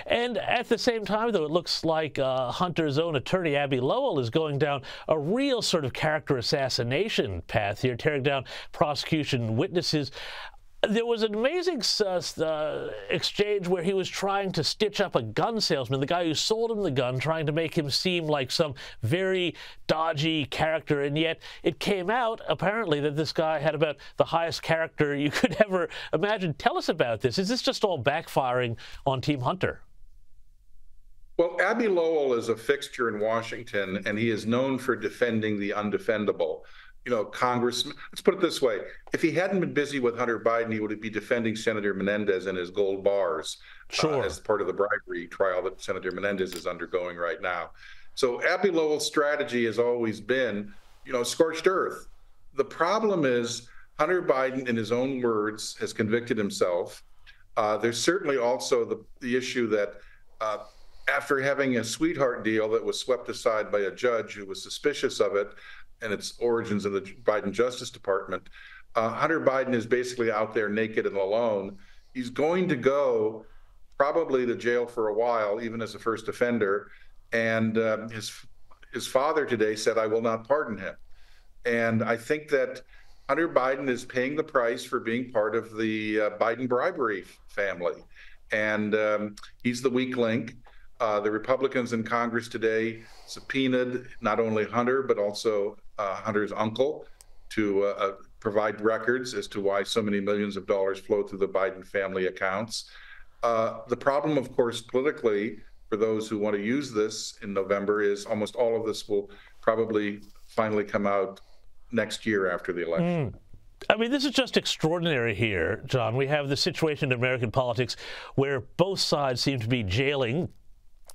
And at the same time, though, it looks like Hunter's own attorney, Abby Lowell, is going down a real sort of character assassination path here, tearing down prosecution witnesses. There was an amazing exchange where he was trying to stitch up a gun salesman, the guy who sold him the gun, trying to make him seem like some very dodgy character. And yet it came out, apparently, that this guy had about the highest character you could ever imagine. Tell us about this. Is this just all backfiring on Team Hunter? Well, Abby Lowell is a fixture in Washington, and he is known for defending the undefendable. You know, Congressman, let's put it this way. If he hadn't been busy with Hunter Biden, he would be defending Senator Menendez and his gold bars as part of the bribery trial that Senator Menendez is undergoing right now. So Abby Lowell's strategy has always been, you know, scorched earth. The problem is Hunter Biden, in his own words, has convicted himself. There's certainly also the issue that after having a sweetheart deal that was swept aside by a judge who was suspicious of it, and its origins in the Biden Justice Department, Hunter Biden is basically out there naked and alone. He's going to go probably to jail for a while, even as a first offender. And his father today said, "I will not pardon him." And I think that Hunter Biden is paying the price for being part of the Biden bribery family. And he's the weak link. The Republicans in Congress today subpoenaed not only Hunter, but also Hunter's uncle to provide records as to why so many millions of dollars flow through the Biden family accounts. The problem, of course, politically, for those who want to use this in November, is almost all of this will probably finally come out next year after the election. I mean, this is just extraordinary here, John. We have the situation in American politics where both sides seem to be jailing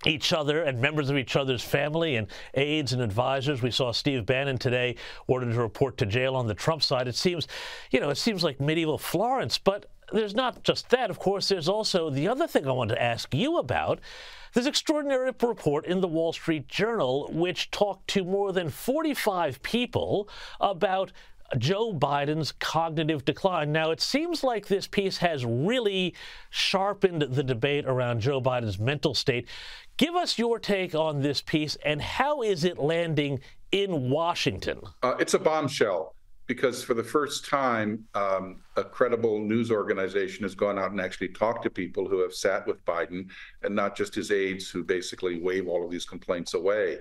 each other and members of each other's family and aides and advisors. We saw Steve Bannon today ordered to report to jail on the Trump side. It seems, it seems like medieval Florence, but there's not just that. Of course, there's also the other thing I wanted to ask you about. This extraordinary report in the Wall Street Journal, which talked to more than 45 people about Joe Biden's cognitive decline. Now, it seems like this piece has really sharpened the debate around Joe Biden's mental state. Give us your take on this piece, and how is it landing in Washington? It's a bombshell, because for the first time, a credible news organization has gone out and actually talked to people who have sat with Biden, and not just his aides who basically wave all of these complaints away.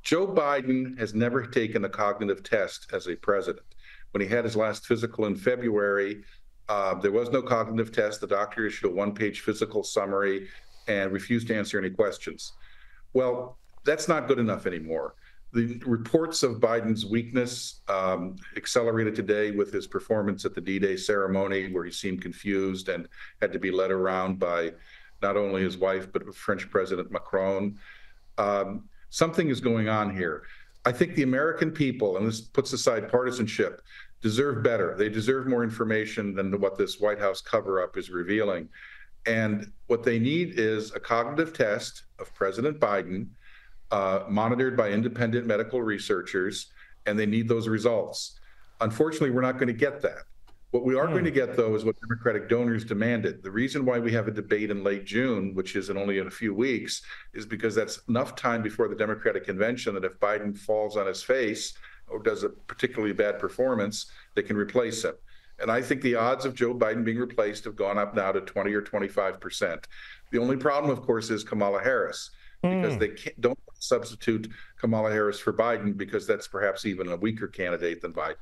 Joe Biden has never taken a cognitive test as a president. When he had his last physical in February, there was no cognitive test. The doctor issued a one-page physical summary and refused to answer any questions. Well, that's not good enough anymore. The reports of Biden's weakness accelerated today with his performance at the D-Day ceremony, where he seemed confused and had to be led around by not only his wife, but French President Macron. Something is going on here. I think the American people, and this puts aside partisanship, deserve better. They deserve more information than what this White House cover-up is revealing. And what they need is a cognitive test of President Biden, monitored by independent medical researchers, and they need those results. Unfortunately, we're not going to get that. What we are going to get, though, is what Democratic donors demanded. The reason why we have a debate in late June, which is only in a few weeks, is because that's enough time before the Democratic convention that if Biden falls on his face or does a particularly bad performance, they can replace him. And I think the odds of Joe Biden being replaced have gone up now to 20 or 25%. The only problem, of course, is Kamala Harris, because they don't substitute Kamala Harris for Biden, because that's perhaps even a weaker candidate than Biden.